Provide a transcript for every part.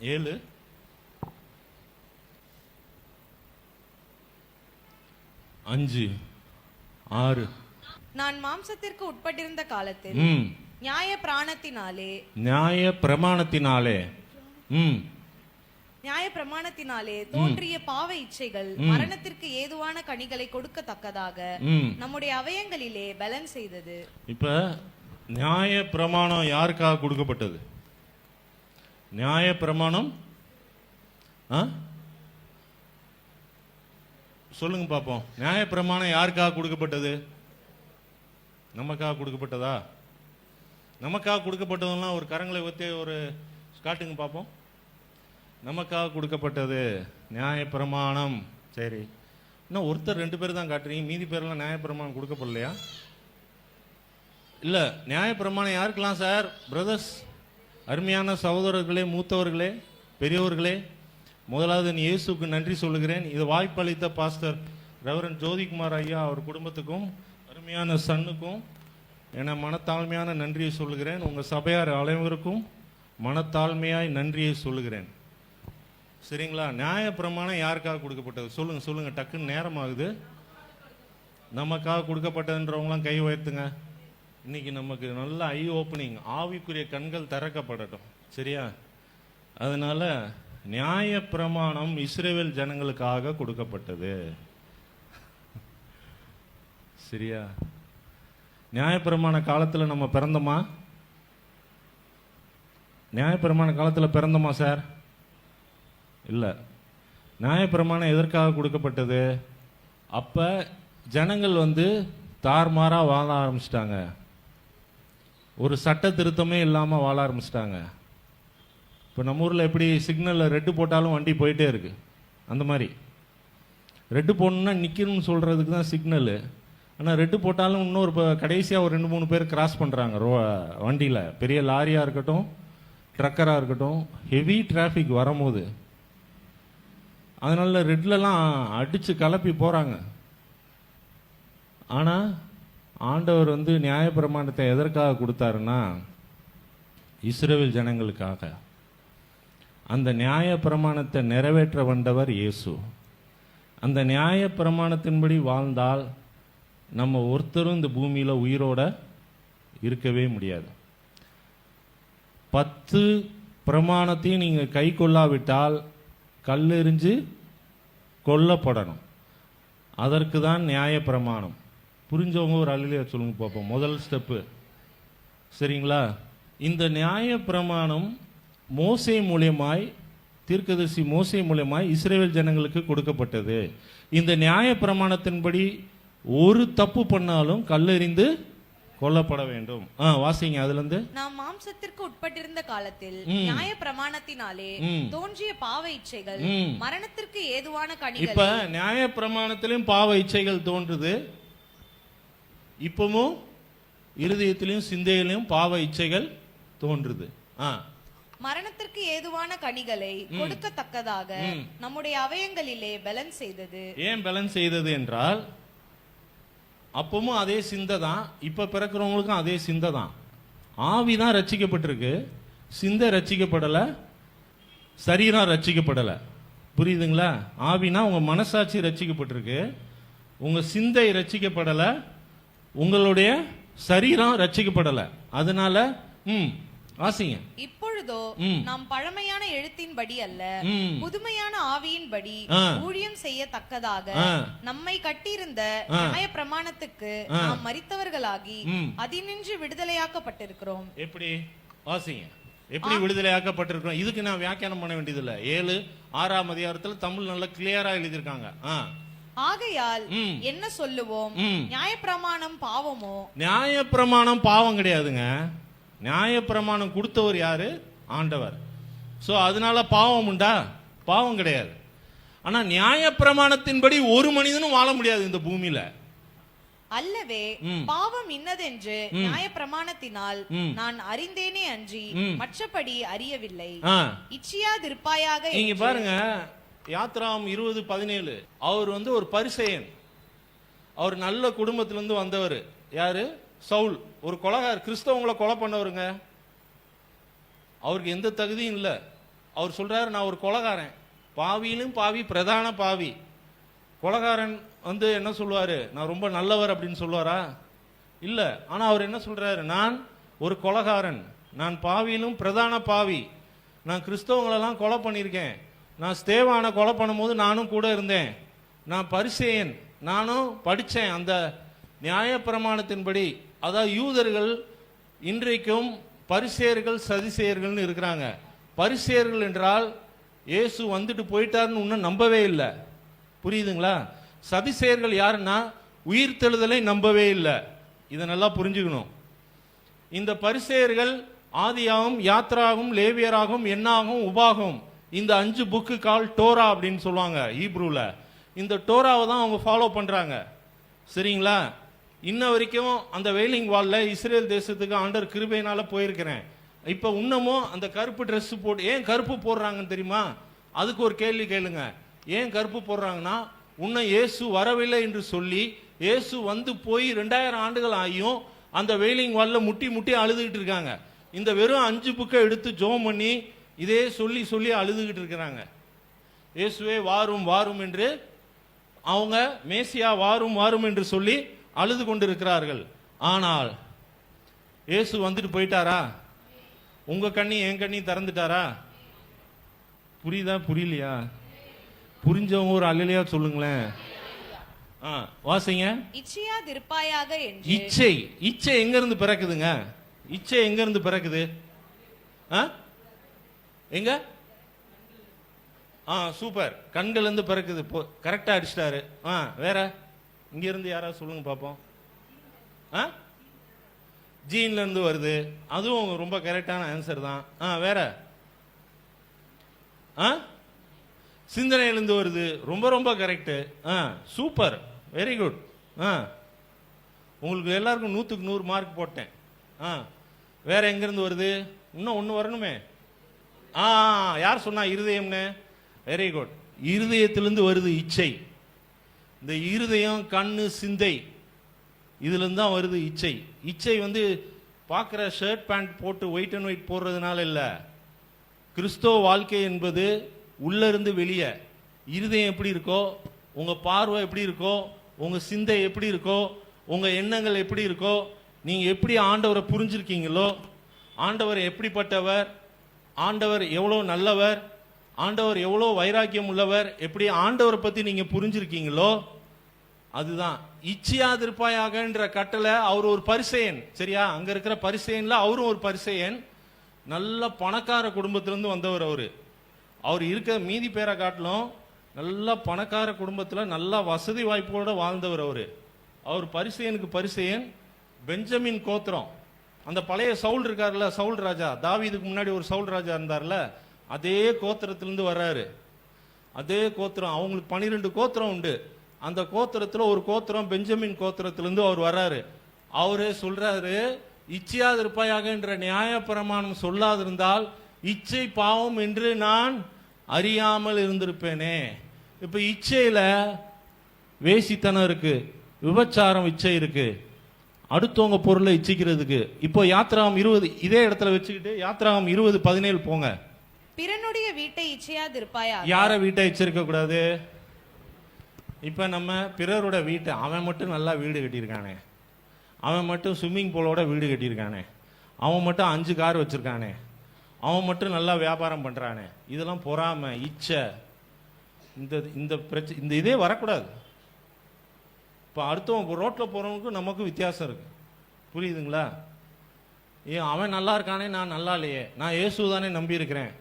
7, 5, 6. நான் மாம்சத்திற்கு உட்பட்டிருந்த காலத்தில் நியாய பிரமாணத்தினாலே தோன்றிய பாவ இச்சைகள் மரணத்திற்கு ஏதுவான கனிகளை கொடுக்கத்தக்கதாக நம்முடைய அவயங்களிலே பலன் செய்தது. இப்ப நியாய பிரமாணம் யாருக்காக கொடுக்கப்பட்டது? நியாய பிரமாணம் சொல்லுங்க பாப்போம். நியாய பிரமாணம் யாருக்காக கொடுக்கப்பட்டது? நமக்காக கொடுக்கப்பட்டதா? நமக்காக கொடுக்கப்பட்டதெல்லாம் ஒரு கரங்களை ஒத்தி ஒரு காட்டுங்க பார்ப்போம். நமக்காக கொடுக்கப்பட்டது நியாய பிரமாணம். சரி, இன்னும் ஒருத்தர் 2 பேர் தான் காட்டுறீங்க, மீதி பேரெல்லாம் நியாய பிரமாணம் கொடுக்கப்படலையா? இல்லை, நியாய பிரமாணம் யாருக்கெல்லாம் சார்? பிரதர்ஸ், அருமையான சகோதரர்களே, மூத்தவர்களே, பெரியவர்களே, முதலாவது இயேசுக்கு நன்றி சொல்லுகிறேன். இது வாய்ப்பளித்த பாஸ்டர் ரெவரண்ட் ஜோதிகுமார் ஐயா அவர் குடும்பத்துக்கும் அருமையான சன்னுக்கும் என மனத்தாழ்மையான நன்றியை சொல்லுகிறேன். உங்கள் சபையார் அனைவருக்கும் மனத்தாழ்மையாய் நன்றியை சொல்லுகிறேன். சரிங்களா? நியாய பிரமாணம் யாருக்காக கொடுக்கப்பட்டது? சொல்லுங்க சொல்லுங்க, டக்குன்னு நேரம் ஆகுது. நமக்காக கொடுக்கப்பட்டதுன்றவங்களாம் கை உயர்த்துங்க. இன்னைக்கு நமக்கு நல்ல ஐ ஓப்பனிங், ஆவிக்குரிய கண்கள் திறக்கப்படட்டும். சரியா? அதனால நியாய பிரமாணம் இஸ்ரவேல் ஜனங்களுக்காக கொடுக்கப்பட்டது. சரியா? நியாயப்பிரமாண காலத்தில் நம்ம பிறந்தோமா? நியாயப்பிரமாண காலத்தில் பிறந்தோமா சார்? இல்லை. நியாயப்பிரமாணம் எதற்காக கொடுக்கப்பட்டது? அப்போ ஜனங்கள் தார்மாராக வாழ ஆரம்பிச்சிட்டாங்க. ஒரு சட்ட திருத்தமே இல்லாமல் வாழ ஆரம்பிச்சிட்டாங்க. இப்போ நம்ம ஊரில் எப்படி சிக்னலில் ரெட்டு போட்டாலும் வண்டி போயிட்டே இருக்கு, அந்த மாதிரி ரெட்டு போடணுன்னா நிற்கணும்னு சொல்கிறதுக்கு தான் சிக்னலு. ஆனால் ரெட்டு போட்டாலும் இன்னொரு கடைசியாக ஒரு 2-3 பேர் கிராஸ் பண்ணுறாங்க வண்டியில். பெரிய லாரியாக இருக்கட்டும், ட்ரக்கராக இருக்கட்டும், ஹெவி டிராஃபிக் வரும்போது அதனால ரெட்லலாம் அடித்து கலப்பி போகிறாங்க. ஆனால் ஆண்டவர் நியாயப்பிரமாணத்தை எதற்காக கொடுத்தாருன்னா இஸ்ரவேல் ஜனங்களுக்காக. அந்த நியாயப்பிரமாணத்தை நிறைவேற்ற வந்தவர் இயேசு. அந்த நியாயப்பிரமாணத்தின்படி வாழ்ந்தால் நம்ம ஒருத்தரும் இந்த பூமியில் உயிரோட இருக்கவே முடியாது. 10 பிரமாணத்தையும் நீங்கள் கை கொள்ளாவிட்டால் கல்லெறிஞ்சு கொல்லப்படணும். அதற்கு தான் நியாய பிரமாணம். புரிஞ்சவங்க ஒரு அல்லேலூயா சொல்லுங்க பார்ப்போம். முதல் ஸ்டெப்பு. சரிங்களா? இந்த நியாய பிரமாணம் மோசே மூலியமாய், தீர்க்கதரிசி மோசே மூலியமாய் இஸ்ரவேல் ஜனங்களுக்கு கொடுக்கப்பட்டது. இந்த நியாய பிரமாணத்தின்படி ஒரு தப்பு பண்ணாலும் கல்லெறிந்து கொல்லப்பட வேண்டும். வாசிங்க அதுல இருந்து. நாம் மாம்சத்திற்கு உட்பட்டிருந்த காலத்தில் நியாய பிரமாணத்தினாலே தோன்றிய பாவ இச்சைகள் மரணத்திற்கு ஏதுவான கனிகள். இப்ப நியாய பிரமாணத்திலும் பாவ இச்சைகள் தோன்றுது. இப்பவும் இருதயத்திலும் சிந்தையிலும் பாவ இச்சைகள் தோன்றுது. மரணத்திற்கு ஏதுவான கனிகளை கொடுக்கத்தக்கதாக நம்முடைய அவயங்களிலே பலன் செய்தது. ஏன் பலன் செய்தது என்றால், அப்பவும் அதே சிந்தை தான், இப்ப பிறக்கிறவங்களுக்கும் அதே சிந்தை தான். ஆவி தான் ரட்சிக்கப்பட்டிருக்கு, சிந்தை ரட்சிக்கப்படலை, சரீரம் ரட்சிக்கப்படலை. புரியுதுங்களா? ஆவினா உங்க மனசாட்சி ரட்சிக்கப்பட்டிருக்கு, உங்க சிந்தை ரட்சிக்கப்படலை, உங்களுடைய சரீரம் ரட்சிக்கப்படலை. அதனால வாசிங்க. இப்பொழுதோ நாம் பழமையான எழுத்தின்படி அல்ல, புதுமையான ஆவியின்படி ஊழியம் செய்யத்தக்கதாக நம்மை கட்டியிருந்த நியாய பிரமாணத்துக்கு நாம் மரித்தவர்களாகி அதினின்று விடுதலையாக்கப்பட்டிருக்கிறோம். எப்படி? வாசிங்க. எப்படி விடுதலையாக்கப்பட்டிருக்கிறோம்? இதுக்கு நான் வியாக்கியானம் பண்ண வேண்டியதில்லை. 7-6 அதிகாரத்தில் தமிழ் நல்ல கிளியரா எழுதியிருக்காங்க. ஆகையால் என்ன சொல்லுவோம்? நியாயப்பிரமாணம் பாவமோ? நியாயப்பிரமாணம் பாவம் கிடையாதுங்க. நியாயப்பிரமாணம் கொடுத்தவர் யாரு? ஆண்டவர். சோ அதனால பாவம் உண்டா? பாவம் கிடையாது. ஆனா நியாயப்பிரமாணத்தின்படி ஒரு மனிதனும் வாழ முடியாது இந்த பூமியில. அல்லவே பாவம் இன்னதென்று நியாயப்பிரமாணத்தினால் நான் அறிந்தேனே அன்றி மற்றபடி அறியவில்லை. இச்சியாதிருப்பாயாக. நீங்க பாருங்க, யாத்ராம் 20:17. அவர் ஒரு பரிசேயன். அவர் நல்ல குடும்பத்திலிருந்து வந்தவர். யாரு? சவுல். ஒரு கொலைகார், கிறிஸ்தவங்களை கொலை பண்ணவருங்க. அவருக்கு எந்த தகுதியும் இல்லை. அவர் சொல்றாரு, நான் ஒரு கொலைகாரன், பாவியிலும் பாவி, பிரதான பாவி. கொலைகாரன் வந்து என்ன சொல்லுவாரு, நான் ரொம்ப நல்லவர் அப்படின்னு சொல்லுவாரா? இல்ல. ஆனா அவர் என்ன சொல்றாரு, நான் ஒரு கொலைகாரன், நான் பாவியிலும் பிரதான பாவி, நான் கிறிஸ்தவங்களெல்லாம் கொலை பண்ணியிருக்கேன், நான் ஸ்தேவானை கொலை பண்ணும்போது நானும் கூட இருந்தேன், நான் பரிசேயன், நானும் படித்தேன் அந்த நியாயப்பிரமாணத்தின்படி. அதாவது யூதர்கள் இன்றைக்கும் பரிசேயர்கள் சதிசேயர்கள்னு இருக்கிறாங்க. பரிசேயர்கள் என்றால் இயேசு வந்துட்டு போயிட்டாருன்னு இன்னும் நம்பவே இல்லை, புரியுதுங்களா? சதிசேயர்கள் யாருன்னா உயிர்த்தெழுதலை நம்பவே இல்லை. இதை நல்லா புரிஞ்சுக்கணும். இந்த பரிசேயர்கள் ஆதியாகவும் யாத்ராகவும் லேவியராகவும் எண்ணாகவும் உபாகவும், இந்த 5 புக்கு கால் டோரா அப்படின்னு சொல்லுவாங்க ஹீப்ரூல. இந்த டோராவை தான் அவங்க ஃபாலோ பண்றாங்க, சரிங்களா? இன்ன வரைக்கும் அந்த வெயிலிங் வால்ல இஸ்ரேல் தேசத்துக்கு ஆண்டவர் கிருபையினால போயிருக்கிறேன். இப்ப இன்னமும் அந்த கருப்பு ட்ரெஸ் போட்டு, ஏன் கருப்பு போடுறாங்கன்னு தெரியுமா? அதுக்கு ஒரு கேள்வி கேளுங்க. ஏன் கருப்பு போடுறாங்கன்னா, உன்னை இயேசு வரவில்லை என்று சொல்லி, இயேசு வந்து போய் 2000 ஆண்டுகள் ஆகியும் அந்த வெயிலிங் வால்ல முட்டி முட்டி அழுதுகிட்டு இருக்காங்க. இந்த வெறும் 5 புக்கை எடுத்து ஜோம் பண்ணி இதே சொல்லி சொல்லி அழுதுகிட்டு இருக்கிறாங்க. இயேசுவே வாரும் வாரும் என்று, அவங்க மேசியா வாரும் வாரும் என்று சொல்லி அழுது கொண்டிருக்கிறார்கள். ஆனால் இயேசு வந்துட்டு போயிட்டாரா? உங்க கண்ணி என் கண்ணி திறந்துட்டாரா? புரியுதா புரியலையா? புரிஞ்சவங்க ஒரு அல்லையா சொல்லுங்களேன். வாசிங்க. இச்சையாதிருப்பாயாக என்று. இச்சை, இச்சை எங்க இருந்து பிறக்குதுங்க? இச்சை எங்க இருந்து பிறக்குது? எங்க? சூப்பர், கண்கள் இருந்து பிறக்குது. கரெக்டா அடிச்சிட்டாரு. வேற இங்க இருந்து யாராவது சொல்லுங்க பாப்போம். ஜீன்ல இருந்து வருது, அதுவும் ரொம்ப கரெக்டான ஆன்சர் தான். வேற சிந்தனையிலிருந்து வருது, ரொம்ப ரொம்ப கரெக்ட். Super, very good. உங்களுக்கு எல்லாருக்கும் 100க்கு 100 மார்க் போட்டேன். வேற எங்க இருந்து வருது? இன்னும் ஒண்ணு வரணுமே. யார் சொன்னா இருதயம்னு? Very good. இருதயத்திலிருந்து வருது இச்சை. இந்த இருதயம், கண்ணு, சிந்தை, இதுல இருந்து தான் வருது இச்சை. இச்சை வந்து பார்க்குற ஷர்ட் பேண்ட் போட்டு ஒயிட் அண்ட் ஒயிட் போடுறதுனால இல்லை. கிறிஸ்தவ வாழ்க்கை என்பது உள்ள இருந்து வெளியே. இருதயம் எப்படி இருக்கோ, உங்க பார்வை எப்படி இருக்கோ, உங்க சிந்தை எப்படி இருக்கோ, உங்க எண்ணங்கள் எப்படி இருக்கோ, நீங்க எப்படி ஆண்டவரை புரிஞ்சிருக்கீங்களோ, ஆண்டவர் எப்படிப்பட்டவர், ஆண்டவர் எவ்வளோ நல்லவர், ஆண்டவர் எவ்வளோ வைராக்கியம் உள்ளவர், எப்படி ஆண்டவரை பத்தி நீங்க புரிஞ்சிருக்கீங்களோ அதுதான். இச்சையாதிருப்பாயாகன்ற கட்டளை. அவர் ஒரு பரிசேயன், சரியா? அங்க இருக்கிற பரிசேயன்ல அவரும் ஒரு பரிசேயன். நல்ல பணக்கார குடும்பத்திலிருந்து வந்தவர். அவர் இருக்க மீதி பேரை காட்டிலும் நல்ல பணக்கார குடும்பத்தில் நல்ல வசதி வாய்ப்போட வாழ்ந்தவர். அவர் பரிசேயனுக்கு பரிசேயன். பெஞ்சமின் கோத்திரம். அந்த பழைய சவுல் இருக்காருல்ல, சவுல் ராஜா, தாவீதுக்கு முன்னாடி ஒரு சவுல் ராஜா இருந்தார்ல, அதே கோத்திரத்திலிருந்து வர்றாரு. அதே கோத்திரம். அவங்களுக்கு 12 கோத்திரம் உண்டு. அந்த கோத்திரத்தில் ஒரு கோத்திரம் பெஞ்சமின் கோத்திரத்திலிருந்து அவர் வர்றாரு. அவரே சொல்றாரு, இச்சையாதிருப்பாயாக என்ற நியாயப்பிரமாணம் சொல்லாதிருந்தால் இச்சை பாவம் என்று நான் அறியாமல் இருந்திருப்பேனே. இப்ப இச்சையில வேசித்தனம் இருக்கு, விபச்சாரம் இச்சை இருக்கு, அடுத்தவங்க பொருளை இச்சிக்கிறதுக்கு. இப்போ யாத்ராகம் 20 இதே இடத்துல வச்சுக்கிட்டு யாத்ராகம் 20:17 போங்க. பிறனுடைய வீட்டை இச்சையாதிருப்பாயாக. யார வீட்டை இச்சிருக்க கூடாது? இப்ப நம்ம பிறரோட வீட்டை, அவன் மட்டும் நல்லா வீடு கட்டியிருக்கானே, அவன் மட்டும் ஸ்விம்மிங் பூலோட வீடு கட்டியிருக்கானே, அவன் மட்டும் 5 கார் வச்சிருக்கானே, அவன் மட்டும் நல்லா வியாபாரம் பண்றானே, இதெல்லாம் பொறாமை, இச்சை. இந்த பிரச்சனை, இந்த இதே வரக்கூடாது. இப்போ அடுத்தவங்க ரோட்ல போறவனுக்கும் நமக்கும் வித்தியாசம் இருக்கு, புரியுதுங்களா? ஏன் அவன் நல்லா இருக்கானே, நான் நல்லா இல்லையே, நான் இயேசு தானே நம்பி இருக்கிறேன்,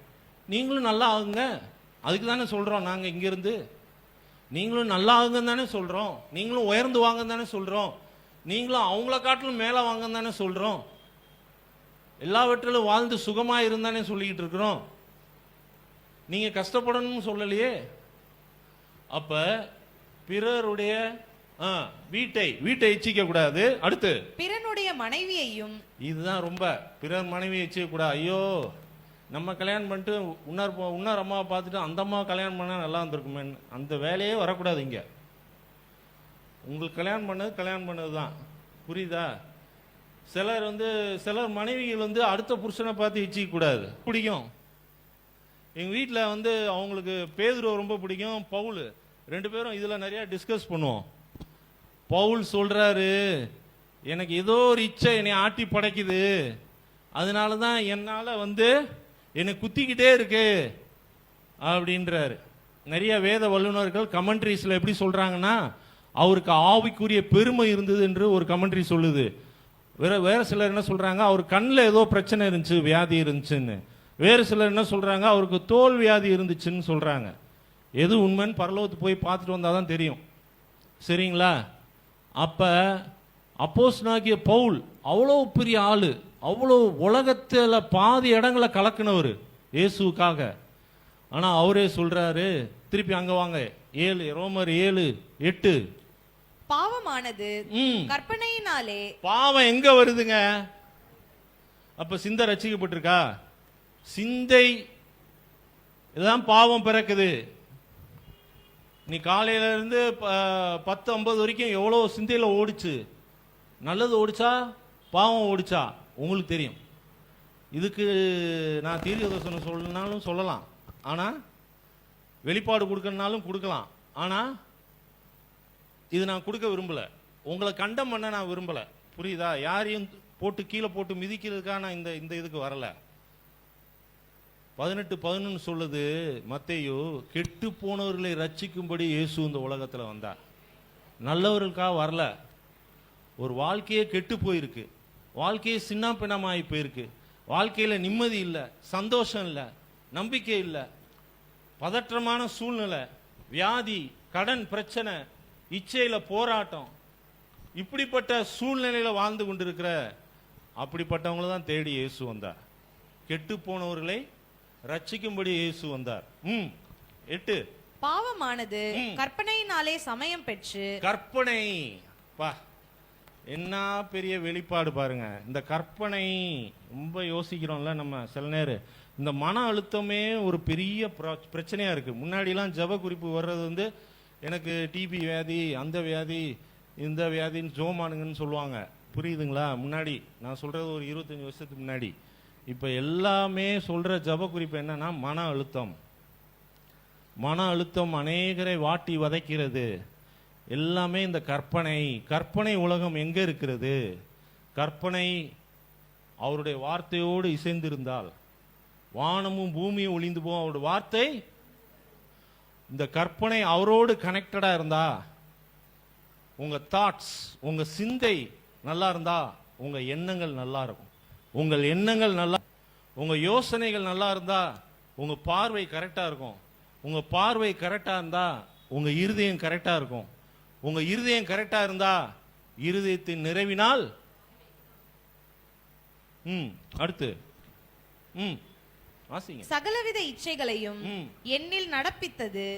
நீங்களும் நல்லா ஆகுங்க, அதுக்கு தானே சொல்றோம் நாங்க இங்க இருந்து. நீங்களும் நல்லா ஆகுங்கன்னு தானே சொல்றோம், நீங்களும் உயர்ந்து வாங்கன்னு தானே சொல்றோம், நீங்களும் அவங்கள காட்டிலும் மேல வாங்கன்னு தானே சொல்றோம், எல்லாவற்றிலும் வாழ்ந்து சுகமா இருந்தானே சொல்லிக்கிட்டு இருக்கிறோம். நீங்க கஷ்டப்படணும்னு சொல்லலையே. அப்ப பிறருடைய வீட்டை இச்சிக்க கூடாது. அடுத்து பிறனுடைய மனைவியையும். இதுதான் ரொம்ப, பிறர் மனைவியை இச்சிக்க கூடாது. ஐயோ, நம்ம கல்யாணம் பண்ணிட்டு உன்னார் அம்மாவை பார்த்துட்டு அந்த அம்மாவை கல்யாணம் பண்ணா நல்லா இருந்திருக்குமே, அந்த வேலையே வரக்கூடாது இங்க. உங்களுக்கு கல்யாணம் பண்ணது தான், புரியுதா? சிலர் மனைவிகள் அடுத்த புருஷனை பார்த்து இச்சிக்க கூடாது. பிடிக்கும், எங்கள் வீட்டில் வந்து அவங்களுக்கு பேதுருவை ரொம்ப பிடிக்கும், பவுல். ரெண்டு பேரும் இதில் நிறையா டிஸ்கஸ் பண்ணுவோம். பவுல் சொல்கிறாரு, எனக்கு ஏதோ ஒரு இச்சை என்னை ஆட்டி படைக்குது, அதனால தான் என்னால் வந்து என்னை குத்திக்கிட்டே இருக்கு அப்படின்றாரு. நிறைய வேத வல்லுநர்கள் கமெண்ட்ரிஸில் எப்படி சொல்கிறாங்கன்னா, அவருக்கு ஆவிக்குரிய பெருமை இருந்தது என்று ஒரு கமெண்ட்ரி சொல்லுது. வேற சிலர் என்ன சொல்கிறாங்க, அவர் கண்ணில் ஏதோ பிரச்சனை இருந்துச்சு, வியாதி இருந்துச்சுன்னு. வேறு சிலர் என்ன சொல்கிறாங்க, அவருக்கு தோல் வியாதி இருந்துச்சுன்னு சொல்கிறாங்க. எது உண்மைன்னு பரலோகத்துக்கு போய் பார்த்துட்டு வந்தால் தான் தெரியும். சரிங்களா? அப்போ அப்போஸ்தலனாகிய பவுல் அவ்வளோ பெரிய ஆள், அவ்வளோ உலகத்தில் பாதி இடங்களை கலக்கினவர் இயேசுக்காக. ஆனால் அவரே சொல்கிறாரு, திருப்பி அங்கே வாங்க, 7 ரோமர் 7:8. பாவமானது கற்பனையினாலே. பாவம் எங்க வருதுங்க? அப்ப சிந்தை ரட்சிக்கப்பட்டிருக்கா? சிந்தை இதுதான் பாவம் பிறக்குது. நீ காலையில இருந்து 10-50 வரைக்கும் எவ்வளோ சிந்தையில ஓடிச்சு? நல்லது ஓடிச்சா பாவம் ஓடிச்சா உங்களுக்கு தெரியும். இதுக்கு நான் தீர்க்கதரிசனம் சொல்லனாலும் சொல்லலாம், ஆனா வெளிப்பாடு கொடுக்கறனாலும் கொடுக்கலாம். ஆனா இது நான் கொடுக்க விரும்பல, உங்களை கண்டம் பண்ண நான் விரும்பல. புரியுதா? யாரையும் போட்டு கீழே போட்டு மிதிக்கிறதுக்காக நான் இந்த இதுக்கு வரல. 18:11 சொல்லுது மத்தேயு, கெட்டு போனவர்களை ரட்சிக்கும்படி இயேசு இந்த உலகத்துல வந்தார். நல்லவர்களுக்காக வரல. ஒரு வாழ்க்கையே கெட்டு போயிருக்கு, வாழ்க்கையே சின்ன பின்னமாகி போயிருக்கு, வாழ்க்கையில நிம்மதி இல்லை, சந்தோஷம் இல்லை, நம்பிக்கை இல்லை, பதற்றமான சூழ்நிலை, வியாதி, கடன் பிரச்சனை, இச்சையில போராட்டம், இப்படிப்பட்ட சூழ்நிலையில வாழ்ந்து கொண்டிருக்கிற அப்படிப்பட்டவங்களை தான் தேடி இயேசு வந்தார். கெட்டு போனவர்களை ரட்சிக்கும்படி இயேசு வந்தார். 8 பாவமானது கற்பனையினாலே சமயம் பெற்று. கற்பனை பா, என்ன பெரிய வெளிப்பாடு பாருங்க. இந்த கற்பனை ரொம்ப யோசிக்கிறோம்ல நம்ம சில நேரம். இந்த மன அழுத்தமே ஒரு பெரிய பிரச்சனையா இருக்கு. முன்னாடிலாம் ஜப குறிப்பு வர்றது வந்து, எனக்கு டிபி வியாதி, அந்த வியாதி, இந்த வியாதின்னு ஜோமானுங்கன்னு சொல்லுவாங்க. புரியுதுங்களா? முன்னாடி நான் சொல்றது ஒரு 25 வருஷத்துக்கு முன்னாடி. இப்ப எல்லாமே சொல்ற ஜப குறிப்பு என்னன்னா, மன அழுத்தம். மன அழுத்தம் அநேகரை வாட்டி வதைக்கிறது. எல்லாமே இந்த கற்பனை. கற்பனை உலகம் எங்க இருக்கிறது? கற்பனை அவருடைய வார்த்தையோடு இசைந்திருந்தால் வானமும் பூமியும் ஒளிந்து போகும். அவருடைய வார்த்தை, இந்த கற்பனை அவரோடு கனெக்டடா இருந்தா, உங்க தாட்ஸ், உங்க சிந்தை நல்லா இருந்தா உங்க எண்ணங்கள் நல்லா இருக்கும். உங்கள் எண்ணங்கள் நல்லா, உங்க யோசனைகள் நல்லா இருந்தா உங்க பார்வை கரெக்டா இருக்கும். உங்க பார்வை கரெக்டா இருந்தா உங்க இருதயம் கரெக்டா இருக்கும். உங்க இருதயம் கரெக்டா இருந்தா இருதயத்தின் நிறைவினால். அடுத்து வாசிங்க. சகலவித இச்சைகளையும் என்னில் நடப்பித்தது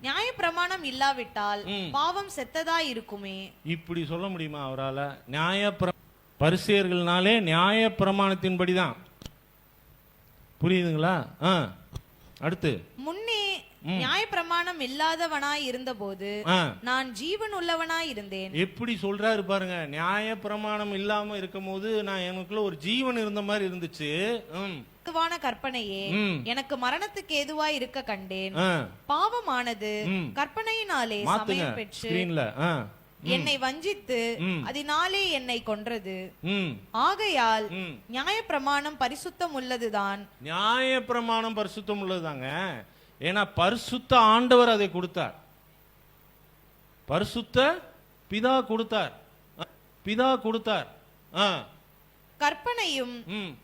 நியாயப்பிரமாணம் இல்லாவிட்டால் பாவம் செத்ததா இருக்குமே. இப்படி சொல்ல முடியுமா அவரால? பரிசேயர்கள்னாலே நியாய பிரமாணத்தின்படிதான். புரியுதுங்களா? அடுத்து, முன்னே நியாயப்பிரமாணம் இல்லாதவனாய் இருந்தபோது நான் ஜீவன் உள்ளவனாய் இருந்தேன். எப்படி சொல்றாரு பாருங்க. நியாய பிரமாணம் இல்லாம இருக்கும் போது நான் எனக்குள்ள ஒரு ஜீவன் இருந்த மாதிரி இருந்துச்சு. கற்பனையே எனக்கு மரணத்துக்கு ஏதுவா இருக்க கண்டேன். பாவமானது கற்பனையினாலே சமயம் பெற்று என்னை வஞ்சித்து அதனாலே என்னை கொன்றது. ஆகையால் நியாயப்பிரமாணம் பரிசுத்தம் உள்ளதுதான். நியாயப்பிரமாணம் பரிசுத்தம் உள்ளதுதாங்க. ஏன்னா பரிசுத்த ஆண்டவர் அதை கொடுத்தார். பரிசுத்த பிதா கொடுத்தார். பிதா கொடுத்தார். கற்பனையும்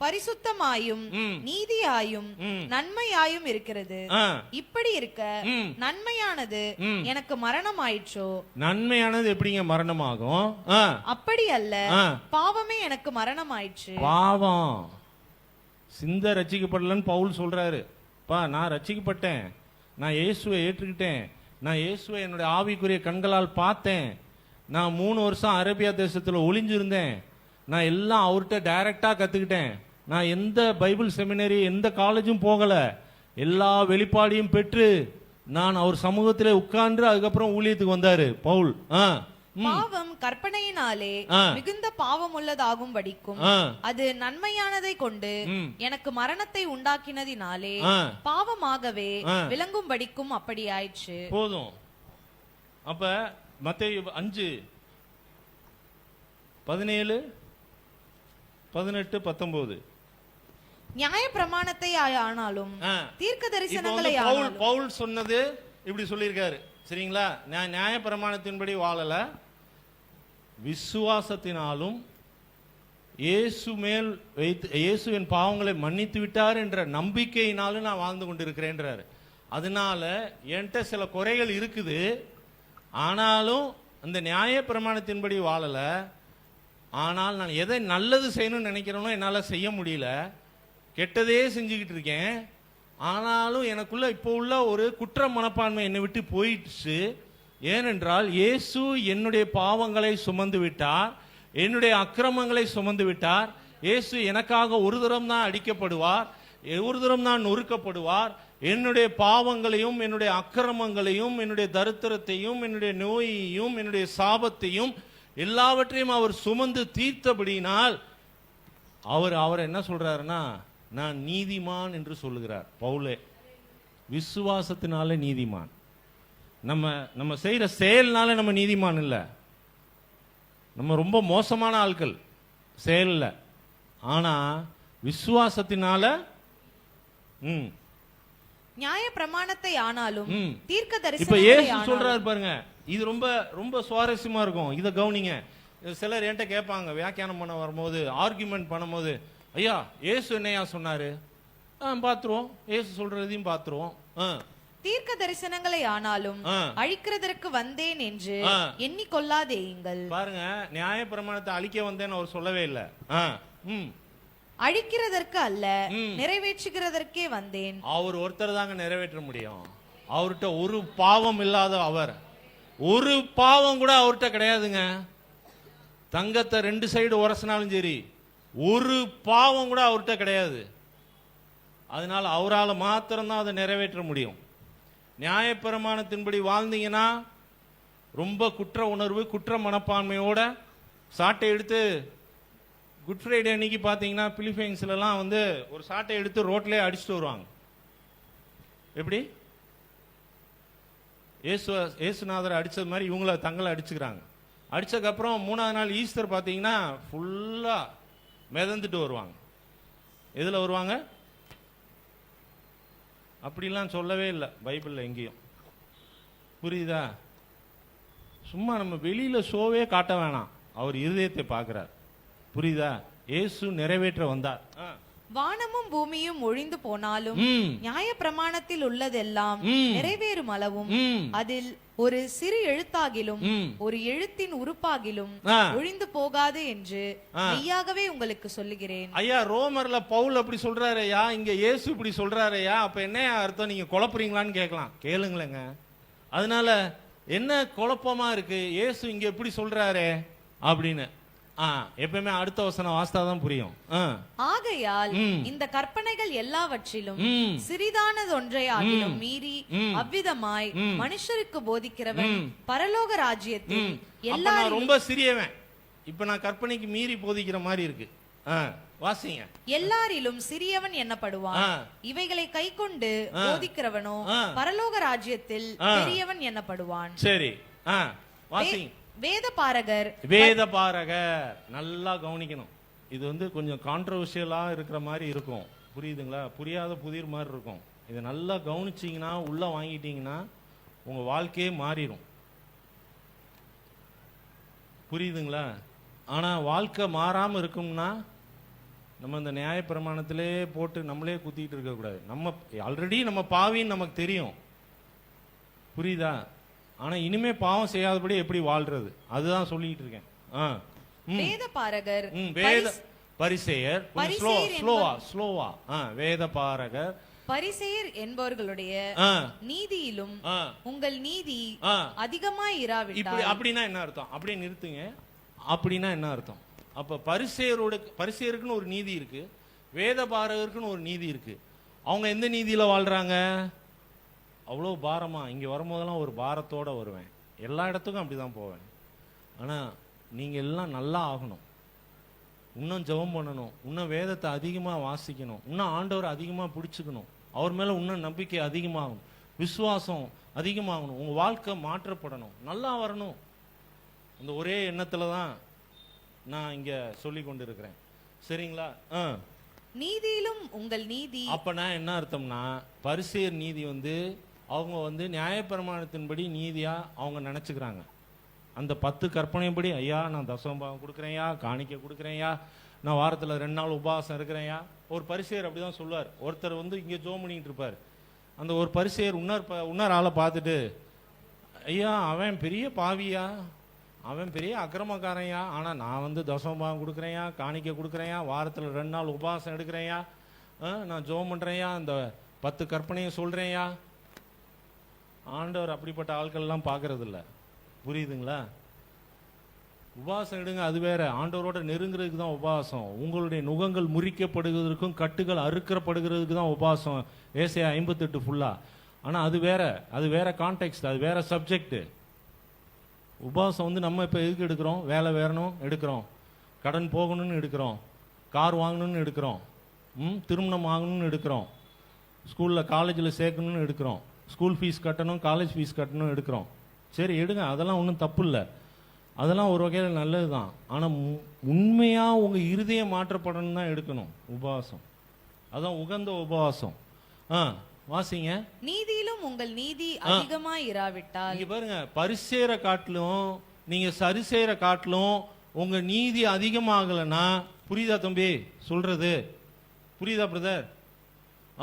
பரிசுத்தமாயும் நீதியாயும் நன்மையாயும் இருக்கிறது. இப்படி இருக்க நன்மையானது எனக்கு மரணம் ஆயிற்றோ? நன்மையானது எப்படிங்க மரணமாகும்? அப்படி அல்ல, பாவமே எனக்கு மரணம் ஆயிற்று. பாவம் சிந்தை ரட்சிக்கப்படலன்னு பவுல் சொல்றாரு. நான் ரட்சிக்கப்பட்டேன், நான் இயேசுவை ஏற்றுக்கிட்டேன், நான் இயேசுவை என்னுடைய ஆவிக்குரிய கண்களால் பார்த்தேன், நான் 3 வருஷம் அரேபியா தேசத்துல ஒளிஞ்சிருந்தேன், நான் எல்லாம் அவர்கிட்ட டைரக்டா கத்துக்கிட்டேன், நான் எந்த பைபிள் செமினரி எந்த காலேஜும் போகல, எல்லா வெளிப்பாடையும் பெற்று நான் அவர் சமூகத்திலே உட்கார்ந்து அதுக்கப்புறம் ஊழியத்துக்கு வந்தாரு பவுல். பாவம் கற்பனையினாலே மிகுந்த பாவம் உள்ளதாகும்படிக்கும் அது நன்மையானதை கொண்டு எனக்கு மரணத்தை உண்டாக்கினதினாலே பாவமாகவே விளங்கும்படிக்கும் அப்படி ஆயிற்று. போதும். அப்ப மத்தேயு 5:17, 18, 19 நியாய பிரமாணத்தை ஆனாலும் தீர்க்க தரிசனங்களை பவுல் சொன்னது இப்படி சொல்லியிருக்காரு. சரிங்களா? நியாய பிரமாணத்தின்படி வாழல, விசுவாசத்தினாலும் இயேசு மேல் வைத்து இயேசுவின் பாவங்களை மன்னித்து விட்டார் என்ற நம்பிக்கையினாலும் நான் வாழ்ந்து கொண்டிருக்கிறேன்றாரு. அதனால என்கிட்ட சில குறைகள் இருக்குது, ஆனாலும் அந்த நியாய பிரமாணத்தின்படி வாழல. ஆனால் நான் எதை நல்லது செய்யணும்னு நினைக்கிறேனோ என்னால் செய்ய முடியல, கெட்டதே செஞ்சுக்கிட்டு இருக்கேன். ஆனாலும் எனக்குள்ள இப்போ உள்ள ஒரு குற்ற மனப்பான்மை என்னை விட்டு போயிடுச்சு. ஏனென்றால் இயேசு என்னுடைய பாவங்களை சுமந்து விட்டார், என்னுடைய அக்கிரமங்களை சுமந்து விட்டார். இயேசு எனக்காக ஒரு தரம் தான் அடிக்கப்படுவார், ஒரு தரம் தான் நொறுக்கப்படுவார். என்னுடைய பாவங்களையும் என்னுடைய அக்கிரமங்களையும் என்னுடைய தரித்திரத்தையும் என்னுடைய நோயையும் என்னுடைய சாபத்தையும் எல்லாவற்றையும் அவர் சுமந்து தீர்த்தபடினால் அவர் என்ன சொல்றாருன்னா, நான் நீதிமான் என்று சொல்லுகிறார் பவுலே. விசுவாசத்தினால நீதிமான். நம்ம செய்யற செயல்னால நம்ம நீதிமான் இல்ல, நம்ம ரொம்ப மோசமான ஆட்கள் செயல்ல. ஆனா விசுவாசத்தினால நியாய பிரமாணத்தை ஆனாலும் தீர்க்க இப்ப தரிசனங்களை இயேசு சொல்றாரு பாருங்க, இது ரொம்ப ரொம்ப சுவாரஸ்யமா இருக்கும். இத கவனிங்க. சிலர் என்கிட்ட கேட்பாங்க, வியாக்கியானம் பண்ண வரும்போது, ஆர்குமெண்ட் பண்ணும்போது, ஐயா இயேசு என்னையா சொன்னாரு? பாத்துருவோம், இயேசு சொல்றதையும் பாத்துருவோம். தீர்க்க தரிசனங்களை ஆனாலும் அழிக்கிறதற்கு வந்தேன் என்று எண்ணிக்கொள்ளாதேயுங்கள். பாருங்க, நியாய பிரமாணத்தை அழிக்க வந்தேன்னு அவர் சொல்லவே இல்லை. அழிக்கிறதற்கு அல்ல, நிறைவேற்றுகிறதற்கே வந்தேன். அவர் ஒருத்தர் தாங்க நிறைவேற்ற முடியும். அவர்கிட்ட ஒரு பாவம் இல்லாத அவர், ஒரு பாவம் கூட அவர்கிட்ட கிடையாதுங்க. தங்கத்தை 2 சைடு உரசினாலும் சரி, ஒரு பாவம் கூட அவர்கிட்ட கிடையாது. அதனால அவரால் மாத்திரம்தான் அதை நிறைவேற்ற முடியும். நியாயப்பிரமாணத்தின்படி வாழ்ந்தீங்கன்னா ரொம்ப குற்ற உணர்வு, குற்ற மனப்பான்மையோட சாட்டை எடுத்து, குட் ஃப்ரைடே அன்னைக்கு பார்த்தீங்கன்னா பிலிப்பைன்ஸ்லாம் வந்து ஒரு சாட்டை எடுத்து ரோட்லேயே அடிச்சுட்டு வருவாங்க. எப்படி? ஏசுநாதரை அடிச்சது மாதிரி இவங்கள தங்களை அடிச்சுக்கிறாங்க. அடிச்சதுக்கப்புறம் 3ஆவது நாள் ஈஸ்டர் பார்த்தீங்கன்னா ஃபுல்லாக மிதந்துட்டு வருவாங்க. எதில் வருவாங்க? அப்படிலாம் சொல்லவே இல்லை பைபிளில் எங்கேயும். புரியுதா? சும்மா நம்ம வெளியில் ஷோவே காட்ட வேணாம், அவர் இருதயத்தை பார்க்குறார். புரியுதா? இயேசு நிறைவேற்ற வந்தார். வானமும் பூமியும் ஒழிந்து போனாலும் நியாய பிரமாணத்தில் உள்ளதெல்லாம் நிறைவேறும் அளவும் அதில் ஒரு சிறு எழுத்தாகிலும் ஒரு எழுத்தின் உறுப்பாகிலும் ஒழிந்து போகாது என்று மெய்யாகவே உங்களுக்கு சொல்லுகிறேன். ஐயா, ரோமர்ல பவுல் அப்படி சொல்றாரு ஐயா, இங்க இயேசு இப்படி சொல்றாரு ஐயா, அப்ப என்ன அர்த்தம்? நீங்க குழப்பறீங்களான்னு கேட்கலாம். கேளுங்களேங்க. அதனால என்ன குழப்பமா இருக்கு? இயேசு இங்க எப்படி சொல்றாரு அப்படின்னு எப்பவுமே அடுத்த வசனம் வாஸ்தாதான் புரியும். ஆகையால் இந்த கற்பனைகள் எல்லாவற்றிலும் சிறிதானது ஒன்றை ஆகிலும் மீறி அவ்விதமாய் மனுஷருக்கு போதிக்கிறவன் பரலோக ராஜ்யத்தில் எல்லாரும் ரொம்ப சிறியவன். இப்ப நான் கற்பனைக்கு மீறி போதிக்கிற மாதிரி இருக்கு. வாசிங்க. எல்லாரிலும் சிறியவன் எண்ணப்படுவான், இவைகளை கை கொண்டு போதிக்கிறவனோ பரலோக ராஜ்யத்தில் பெரியவன் எண்ணப்படுவான். சரி, வாசிங்க. வேதபாரகர் நல்லா கவனிக்கணும். இது வந்து கொஞ்சம் கான்ட்ரவர்ஷியலா இருக்கிற மாதிரி இருக்கும். புரியுதுங்களா? புரியாத புதிர் மாதிரி இருக்கும். இதை நல்லா கவனிச்சீங்கன்னா, உள்ள வாங்கிட்டீங்கன்னா உங்க வாழ்க்கையே மாறிடும். புரியுதுங்களா? ஆனா வாழ்க்கை மாறாம இருக்கும்னா நம்ம இந்த நியாய பிரமாணத்திலே போட்டு நம்மளே குத்திட்டு இருக்க கூடாது. நம்ம ஆல்ரெடி நம்ம பாவின்னு நமக்கு தெரியும். புரியுதா? ஆனா இனிமே பாவம் செய்யாதபடி எப்படி வாழ்றது, அதுதான் சொல்லிட்டு இருக்கேன். வேதபாரகர், பரிசேயர், ஸ்லோவா. வேதபாரகர், பரிசேயர் என்பவர்களுடைய நீதியிலும் உங்கள் நீதி அதிகமாய் இராவிட்டால். அப்படின்னா என்ன அர்த்தம்? அப்படியே நிறுத்துங்க. அப்படின்னா என்ன அர்த்தம்? அப்ப பரிசேயருக்குன்னு ஒரு நீதி இருக்கு, வேதபாரகருக்குன்னு ஒரு நீதி இருக்கு. அவங்க எந்த நீதியில வாழ்றாங்க? அவ்வளோ பாரமா? இங்கே வரும்போதெல்லாம் ஒரு பாரத்தோடு வருவேன், எல்லா இடத்துக்கும் அப்படி தான் போவேன். ஆனால் நீங்கள் எல்லாம் நல்லா ஆகணும், இன்னும் ஜெபம் பண்ணணும், இன்னும் வேதத்தை அதிகமாக வாசிக்கணும், இன்னும் ஆண்டவரை அதிகமாக பிடிச்சிக்கணும், அவர் மேலே இன்னும் நம்பிக்கை அதிகமாகணும், விசுவாசம் அதிகமாகணும், உங்கள் வாழ்க்கை மாற்றப்படணும், நல்லா வரணும். அந்த ஒரே எண்ணத்தில் தான் நான் இங்கே சொல்லி கொண்டு இருக்கிறேன். சரிங்களா? நீதியிலும் உங்கள் நீதி. அப்பனா என்ன அர்த்தம்னா, பரிசேயர் நீதி அவங்க நியாயப்பிரமாணத்தின்படி நீதியா அவங்க நினைச்சுக்கிறாங்க. அந்த 10 கற்பனைப்படி, ஐயா நான் தசமபாகம் கொடுக்குறேன்யா, காணிக்கை கொடுக்குறேன்யா, நான் வாரத்தில் 2 நாள் உபவாசம் இருக்கிறேன்யா. ஒரு பரிசேயர் அப்படிதான் சொல்லுவார். ஒருத்தர் இங்கே ஜோம் பண்ணிட்டு இருப்பார். அந்த ஒரு பரிசேயர் இன்னொரு ஆளை பார்த்துட்டு, ஐயா அவன் பெரிய பாவியா, அவன் பெரிய அக்கிரமக்காரையா, ஆனால் நான் தசமபாகம் கொடுக்குறேன்யா, காணிக்கை கொடுக்குறேன்யா, வாரத்தில் 2 நாள் உபவாசம் எடுக்கிறேன்யா, நான் ஜோம் பண்ணுறேன்யா, அந்த 10 கற்பனையை சொல்கிறேன்யா. ஆண்டவர் அப்படிப்பட்ட ஆட்கள்லாம் பார்க்கறது இல்லை. புரியுதுங்களா? உபவாசம் எடுங்க, அது வேற. ஆண்டவரோட நெருங்குறதுக்கு தான் உபவாசம். உங்களுடைய நுகங்கள் முறிக்கப்படுகிறதுக்கும் கட்டுகள் அறுக்கப்படுகிறதுக்கு தான் உபவாசம். ஏசாயா 58 ஃபுல்லா. ஆனால் அது வேற கான்டெக்ட், அது வேற சப்ஜெக்ட். உபவாசம் நம்ம இப்போ எதுக்கு எடுக்கிறோம்? வேலை வேறணும் எடுக்கிறோம், கடன் போகணும்னு எடுக்கிறோம், கார் வாங்கணும்னு எடுக்கிறோம், திருமணம் வாங்கணும்னு எடுக்கிறோம், ஸ்கூலில் காலேஜில் சேர்க்கணும்னு எடுக்கிறோம், ஸ்கூல் ஃபீஸ் கட்டணும், காலேஜ் ஃபீஸ் கட்டணும் எடுக்கிறோம். சரி எடுங்க, அதெல்லாம் ஒன்றும் தப்பு இல்லை, அதெல்லாம் ஒரு வகையில் நல்லது தான். ஆனால் உண்மையாக உங்கள் இருதயம் மாற்றப்படணும் தான் எடுக்கணும் உபவாசம். அதான் உகந்த உபவாசம். வாசிங்க. நீதியிலும் உங்கள் நீதி அதிகமாய் இராவிட்டால். இங்க பாருங்க, பரிசேர காட்டிலும் நீங்க சரிசேர காட்டிலும் உங்க நீதி அதிகமாகலன்னா, புரியுதா தம்பி சொல்றது? புரியுதா பிரதர்?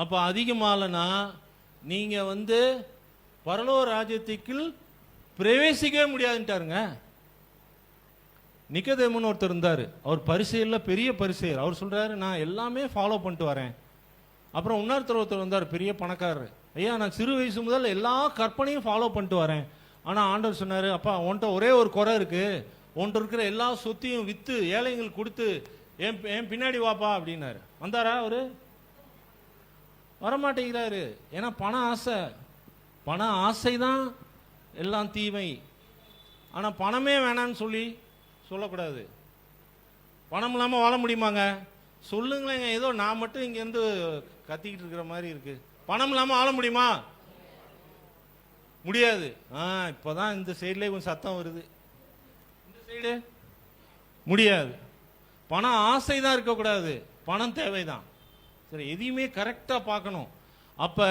அப்ப அதிகமாகலன்னா நீங்க பரலோக ராஜ்யத்துக்குள் பிரவேசிக்கவே முடியாதுன்ட்டாருங்க. நிக்கதேமுன்னு ஒருத்தர் இருந்தாரு. அவர் பரிசேயர்ல பெரிய பரிசேயர். அவர் சொல்றாரு, நான் எல்லாமே ஃபாலோ பண்ணிட்டு வரேன். அப்புறம் ஒருத்தர் வந்தார், பெரிய பணக்காரர். ஐயா நான் சிறு வயசு முதல் எல்லா கற்பனையும் ஃபாலோ பண்ணிட்டு வரேன். ஆனால் ஆண்டவர் சொன்னார், அப்பா உன்கிட்ட ஒரே ஒரு குறை இருக்கு, உன்கிட்ட இருக்கிற எல்லா சொத்தையும் விற்று ஏழைங்களுக்கு கொடுத்து என் பின்னாடி வாப்பா அப்படின்னாரு. வந்தாரா? அவரு வரமாட்டேங்கிறாரு. ஏன்னா பண ஆசை தான் எல்லாம் தீமை. ஆனால் பணமே வேணான்னு சொல்லக்கூடாது. பணம் இல்லாமல் வாழ முடியுமாங்க? சொல்லுங்களேங்க. ஏதோ நான் மட்டும் இங்கேருந்து கத்திக்கிட்டு இருக்கிற மாதிரி இருக்கு. பணம் இல்லாமல் வாழ முடியுமா? முடியாது. இப்போதான் இந்த சைட்லேயே கொஞ்சம் சத்தம் வருது. இந்த சைடு முடியாது. பணம் ஆசை தான் இருக்கக்கூடாது, பணம் தேவைதான். சரி, எதையுமே கரெக்டாக பார்க்கணும். அப்போ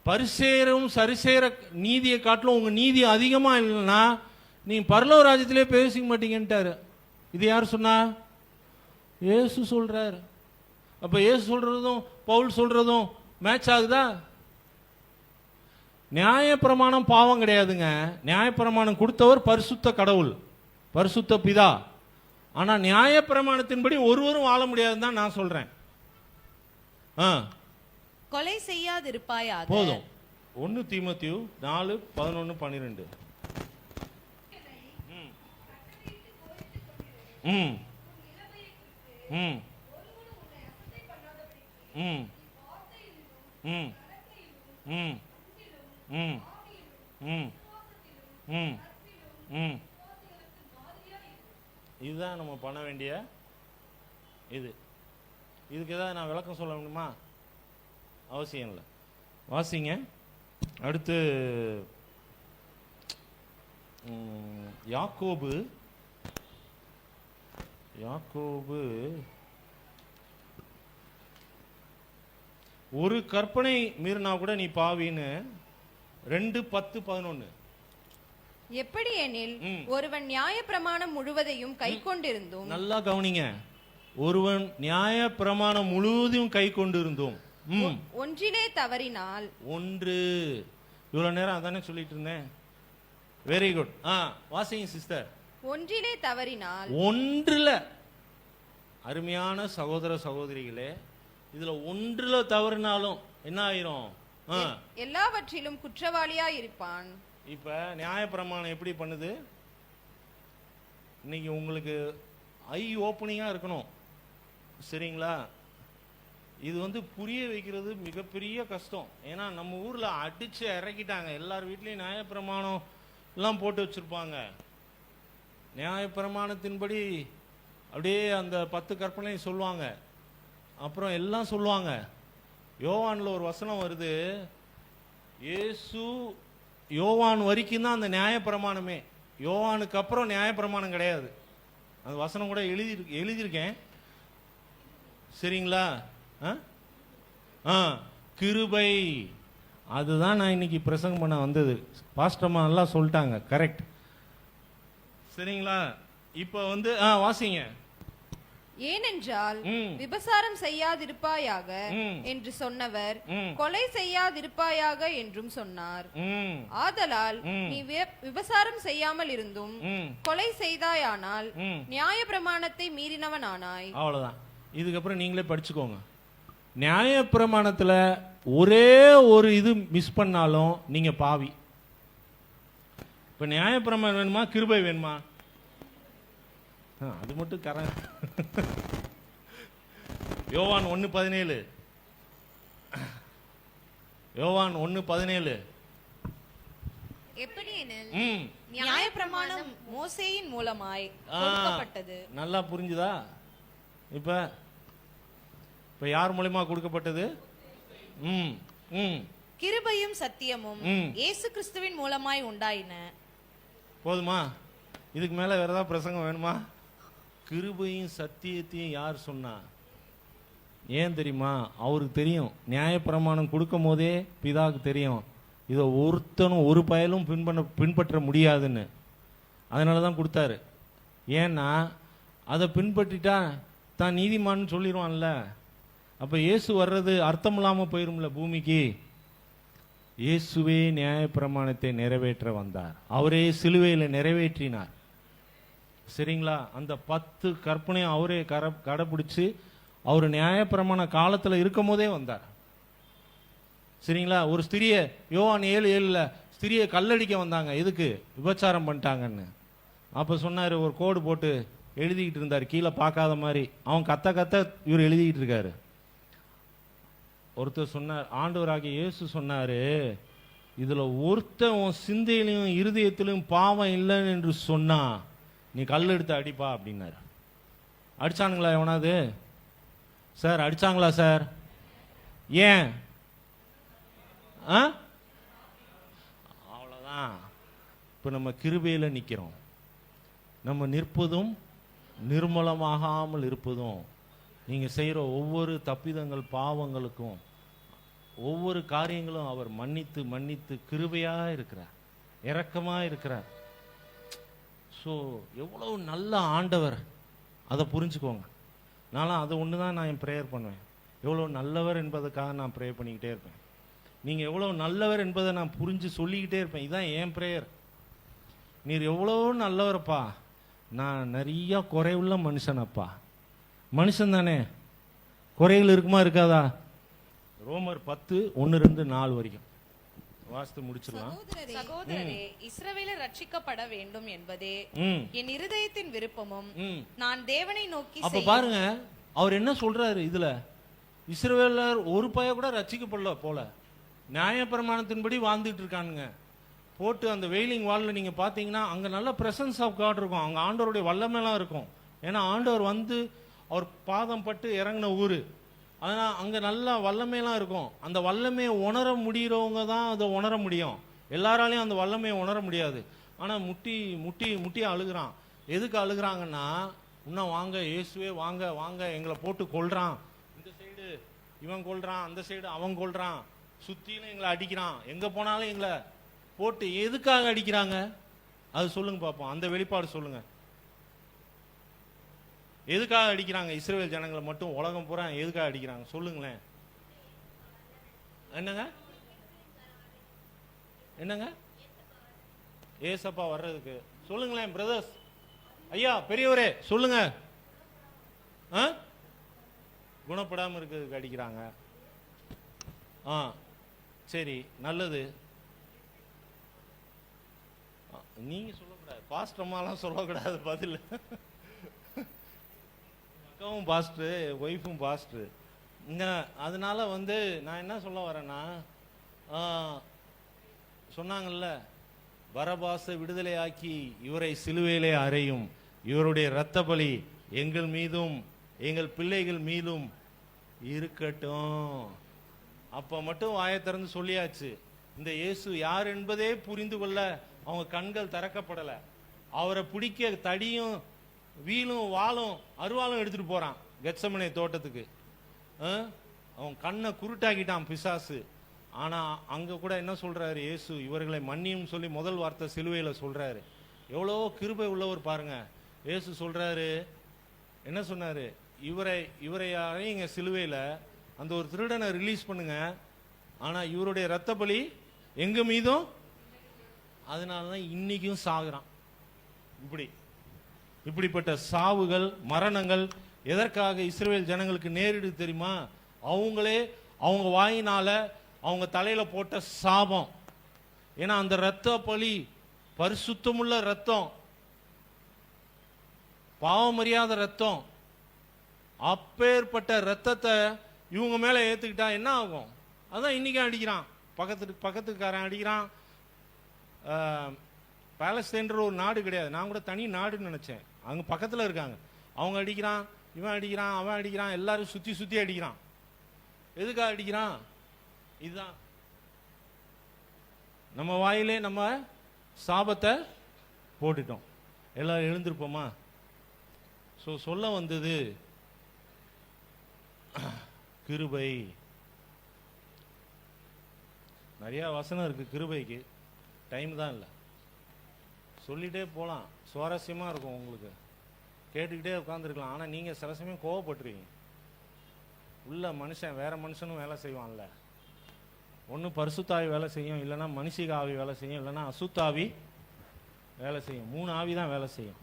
பரிசேரும் சரிசேர நீதியை காட்டிலும் உங்கள் நீதி அதிகமாக இல்லைன்னா நீ பரலோக ராஜ்யத்திலே பேசிக்க மாட்டீங்கன்ட்டாரு. இது யார் சொன்னா? இயேசு சொல்றாரு. அப்ப இயேசு சொல்றதும் பவுல் சொல்றதும் மேட்ச் ஆகுதா? நியாயப்பிரமாணம் பாவம் கிடையாதுங்க. நியாயப்பிரமாணம் கொடுத்தவர் பரிசுத்த கடவுள், பரிசுத்த பிதா. ஆனா நியாயப்பிரமாணத்தின்படி ஒருவரும் வாழ முடியாதுன்னு தான் நான் சொல்றேன். கொலை செய்யாதிருப்பாயாக. போதும். 1 தீமோத்தேயு 4:11-12. ம் ம் ம் ம் ம் ம் ம் ம் ம் இதுதான் நம்ம பண்ண வேண்டிய இதுக்கு ஏதாவது நான் விளக்கம் சொல்ல முடியுமா? அவசியம் இல்லை. வாசிங்க. அடுத்து யாக்கோபு ஒரு கற்பனை மீறினா கூட நீ பாவின்னு 2:10-11. எப்படி எனில் ஒருவன் நியாயப்பிரமாணம் முழுவதையும் கை கொண்டிருந்தும். நல்லா கவனிங்க. ஒருவன் நியாயப்பிரமாணம் முழுவதையும் கை கொண்டிருந்தோம் ஒன்றிலே தவறினால். இவ்வளவு நேரம் அதானே சொல்லிட்டு இருந்தேன். Very good. வாசிங்க சிஸ்டர். ஒன்றிலே தவறினால். ஒன்றில், அருமையான சகோதர சகோதரிகளே, இதுல ஒன்றில் தவறினாலும் என்ன ஆயிரும்? எல்லாவற்றிலும் குற்றவாளியா இருப்பான். இப்ப நியாயப்பிரமாணம் எப்படி பண்ணுது? இன்னைக்கு உங்களுக்கு ஐ ஓப்பனிங்கா இருக்கணும். சரிங்களா? இது புரிய வைக்கிறது மிகப்பெரிய கஷ்டம். ஏன்னா நம்ம ஊர்ல அடிச்சு இறக்கிட்டாங்க. எல்லார் வீட்லயும் நியாயப்பிரமாணம் எல்லாம் போட்டு வச்சிருப்பாங்க. நியாயப்பிரமாணத்தின்படி அப்படியே அந்த 10 கற்பனை சொல்லுவாங்க, அப்புறம் எல்லாம் சொல்லுவாங்க. யோவான்ல ஒரு வசனம் வருது, இயேசு யோவான் வரைக்கும் தான் அந்த நியாயப்பிரமாணமே, யோவானுக்கு அப்புறம் நியாயப்பிரமாணம் கிடையாது. அந்த வசனம் கூட எழுதியிருக்கேன், சரிங்களா? கிருபை, அதுதான் நான் இன்னைக்கு பிரசங்கம் பண்ண வந்தது. பாஸ்டர்மா நல்லா சொல்லிட்டாங்க, கரெக்ட், சரிங்களா? இப்ப வந்து வாசிங்க. ஏனென்றால் விபசாரம் செய்யாதிருப்பாயாக என்று சொன்னவர் கொலை செய்யாதிருப்பாயாக என்றும் சொன்னார். ஆதலால் நீ விபசாரம் செய்யாமல் இருந்தும் கொலை செய்தாயானால் நியாயப்பிரமாணத்தை மீறினவனானாய். அவ்வளவுதான். இதுக்கப்புறம் நீங்களே படிச்சுக்கோங்க. நியாயப்பிரமாணத்துல ஒரே ஒரு இது மிஸ் பண்ணாலும் நீங்க பாவி. இப்ப நியாயப்பிரமாணம் வேணுமா, கிருபை வேணுமா? அது மட்டும் கரெக்ட். யோவான் 1:17, யோவான் 1:17. எப்படியெனில் நியாயப்பிரமாணம் மோசேயின் மூலமாய் கொடுக்கப்பட்டது. நல்லா புரிஞ்சுதா? இப்ப யார் மூலமா கொடுக்கப்பட்டது? கிருபையும் சத்தியமும் இயேசு கிறிஸ்துவின் மூலமாய் உண்டாயின. போதுமா? இதுக்கு மேல வேற ஏதாவது பிரசங்கம் வேணுமா? கிருபையும் சத்தியத்தையும் யார் சொன்னா? ஏன் தெரியுமா? அவருக்கு தெரியும், நியாயப்பிரமாணம் கொடுக்கும் போதே பிதாவுக்கு தெரியும், இதை ஒருத்தனும் ஒரு பயலும் பின்பற்ற முடியாதுன்னு. அதனால தான் கொடுத்தாரு. ஏன்னா அதை பின்பற்றிட்டா தான் நீதிமான்னு சொல்லிடுவான்ல. அப்ப இயேசு வர்றது அர்த்தம் இல்லாம போயிரும்ல பூமிக்கு. இயேசுவே நியாயப்பிரமாணத்தை நிறைவேற்ற வந்தார், அவரே சிலுவையில் நிறைவேற்றினார், சரிங்களா? அந்த 10 கற்பனையும் அவரே கடைபிடிச்சு அவர் நியாயப்பிரமாண காலத்துல இருக்கும் போதே வந்தார், சரிங்களா? ஒரு ஸ்திரிய யோவான் 7:7 ஸ்திரியை கல்லடிக்க வந்தாங்க, எதுக்கு? விபச்சாரம் பண்ணிட்டாங்கன்னு. அப்ப சொன்னாரு, ஒரு கோடு போட்டு எழுதிக்கிட்டு இருந்தார், கீழே பார்க்காத மாதிரி. அவன் கத்த இவர் எழுதிக்கிட்டு இருக்காரு. ஒருத்தர் சொன்னார், ஆண்டவராகிய இயேசு சொன்னாரு, இதுல ஒருத்தன் உன் சிந்தையிலையும் இருதயத்திலும் பாவம் இல்லைன்னு என்று சொன்னா நீ கல் எடுத்து அடிப்பா அப்படின்னாரு. அடிச்சானுங்களா எவனாவது? சார் அடிச்சாங்களா சார்? ஏன்? அவ்வளவுதான். இப்ப நம்ம கிருபையில நிக்கிறோம். நம்ம நிற்பதும் நிர்மலமாகாமல் இருப்பதும், நீங்க செய்யற ஒவ்வொரு தப்பிதங்கள் பாவங்களுக்கும் ஒவ்வொரு காரியங்களும் அவர் மன்னித்து மன்னித்து கிருபையா இருக்கிறார், இரக்கமா இருக்கிறார். ஸோ எவ்வளவு நல்ல ஆண்டவர், அதை புரிஞ்சுக்கோங்க. நானும் அதை ஒன்று தான் நான் என் ப்ரேயர் பண்ணுவேன். எவ்வளோ நல்லவர் என்பதுக்காக நான் ப்ரே பண்ணிக்கிட்டே இருப்பேன். நீங்கள் எவ்வளோ நல்லவர் என்பதை நான் புரிஞ்சு சொல்லிக்கிட்டே இருப்பேன். இதுதான் என் ப்ரேயர். நீர் எவ்வளோ நல்லவரப்பா, நான் நிறைய குறைவுள்ள மனுஷனப்பா. மனுஷன் தானே, குறைகள் இருக்குமா இருக்காதா? ரோமர் 10:1-4 வரைக்கும் வாசித்து முடிச்சிடலாம். சகோதரரே, இஸ்ரவேலர் ரட்சிக்கப்பட வேண்டும் என்பதே என் இருதயத்தின் விருப்பமும் நான் தேவனை நோக்கி. அப்ப பாருங்க அவர் என்ன சொல்றாரு இதுல, இஸ்ரவேலர் ஒரு பய கூட ரட்சிக்கப்படல போல, நியாயப்பிரமாணத்தின்படி வாழ்ந்துட்டு இருக்கானுங்க. போட்டு அந்த வெயிலிங் வால்ல நீங்க பாத்தீங்கன்னா அங்க நல்ல பிரசன்ஸ் ஆஃப் காட் இருக்கும், அங்க ஆண்டவருடைய வல்லமைலாம் இருக்கும். ஏன்னா ஆண்டவர் வந்து அவர் பாதம் பட்டு இறங்கின ஊரு, அதனால் அங்கே நல்லா வல்லமையெல்லாம் இருக்கும். அந்த வல்லமையை உணர முடிகிறவங்க தான் அதை உணர முடியும், எல்லாராலையும் அந்த வல்லமையை உணர முடியாது. ஆனால் முட்டி முட்டி முட்டி அழுகிறான். எதுக்கு அழுகிறாங்கன்னா, இன்னும் வாங்க இயேசுவே வாங்க வாங்க, எங்களை போட்டு கொல்றான், இந்த சைடு இவன் கொல்றான், அந்த சைடு அவன் கொல்றான், சுற்றிலும் எங்களை அடிக்கிறான், எங்கே போனாலும் எங்களை போட்டு. எதுக்காக அடிக்கிறாங்க அது சொல்லுங்க பார்ப்போம், அந்த வெளிப்பாடு சொல்லுங்க. எதுக்காக அடிக்கிறாங்க? இஸ்ரவேல் ஜனங்களை மட்டும், உலகம் பூரா எதுக்காக அடிக்கிறாங்க சொல்லுங்களேன். என்னங்க என்னங்க? ஏசப்பா வர்றதுக்கு. சொல்லுங்களேன் பிரதர்ஸ், ஐயா பெரியவரே சொல்லுங்க. குணப்படாம இருக்கிறதுக்கு அடிக்கிறாங்க. சரி நல்லது, நீங்க சொல்லக்கூடாது, பாஸ்டர்மாலாம் சொல்லக்கூடாது பதில். அக்காவும் பாஸ்டர், ஒய்ஃபும் பாஸ்டர். அதனால வந்து நான் என்ன சொல்ல வரேன்னா, சொன்னாங்கல்ல பரபாசை விடுதலையாக்கி இவரை சிலுவையிலே அறையும். இவருடைய இரத்த பலி எங்கள் மீதும் எங்கள் பிள்ளைகள் மீதும் இருக்கட்டும். அப்ப மட்டும் வாயை திறந்து சொல்லியாச்சு. இந்த இயேசு யார் என்பதே புரிந்து கொள்ள அவங்க கண்கள் திறக்கப்படல. அவரை பிடிக்க தடியும் வீலும் வாளும் அருவாளும் எடுத்துட்டு போறான் கெத்சமனே தோட்டத்துக்கு. அவன் கண்ணை குருட்டாக்கிட்டான் பிசாசு. ஆனா அங்க கூட என்ன சொல்றாரு இயேசு, இவர்களை மன்னியும் சொல்லி முதல் வார்த்தை சிலுவையில சொல்றாரு. எவ்வளோ கிருபை உள்ளவர் பாருங்க. இயேசு சொல்றாரு, என்ன சொன்னாரு, இவரை இங்க சிலுவையில அந்த ஒரு திருடனை ரிலீஸ் பண்ணுங்க, ஆனா இவருடைய இரத்த பலி எங்க மீதும். அதனாலதான் இன்னைக்கும் சாகுறான். இப்படிப்பட்ட சாவுகள் மரணங்கள் எதற்காக இஸ்ரவேல் ஜனங்களுக்கு நேரிடு தெரியுமா? அவங்களே அவங்க வாயினால அவங்க தலையில போட்ட சாபம். ஏன்னா அந்த இரத்த பலி பரிசுத்தமுள்ள ரத்தம், பாவமறியாத ரத்தம். அப்பேற்பட்ட ரத்தத்தை இவங்க மேல ஏத்துக்கிட்டா என்ன ஆகும்? அதான் இன்னைக்கு அடிக்கிறான், பக்கத்துக்காரன் அடிக்கிறான். பாலஸ்தீன்ற ஒரு நாடு கிடையாது, நான் கூட தனி நாடுன்னு நினைச்சேன். அங்க பக்கத்துல இருக்காங்க. அவங்க அடிக்கிறான், இவன் அடிக்கிறான், அவன் அடிக்கிறான், எல்லாரும் சுத்தி சுத்தி அடிக்கிறான். எதுக்காக அடிக்கிறான்? இதுதான் நம்ம வாயிலே நம்ம சாபத்தை போட்டுட்டோம். எல்லாரும் எழுந்திருப்போமா? சொல்ல வந்தது கிருபை. நிறைய வசனம் இருக்கு கிருபைக்கு, டைம் தான் இல்லை. சொல்லிட்டே போகலாம், சுவாரஸ்யமா இருக்கும், உங்களுக்கு கேட்டுக்கிட்டே உட்காந்துருக்கலாம். ஆனால் நீங்க சில சமயம் கோவப்பட்டுருவீங்க. உள்ள மனுஷன் வேற மனுஷனும் வேலை செய்வான்ல. ஒன்று பரிசுத்தாவி வேலை செய்யும், இல்லைன்னா மனுஷிக ஆவி வேலை செய்யும், இல்லைன்னா அசுத்தாவி வேலை செய்யும். 3 ஆவி தான் வேலை செய்யும்.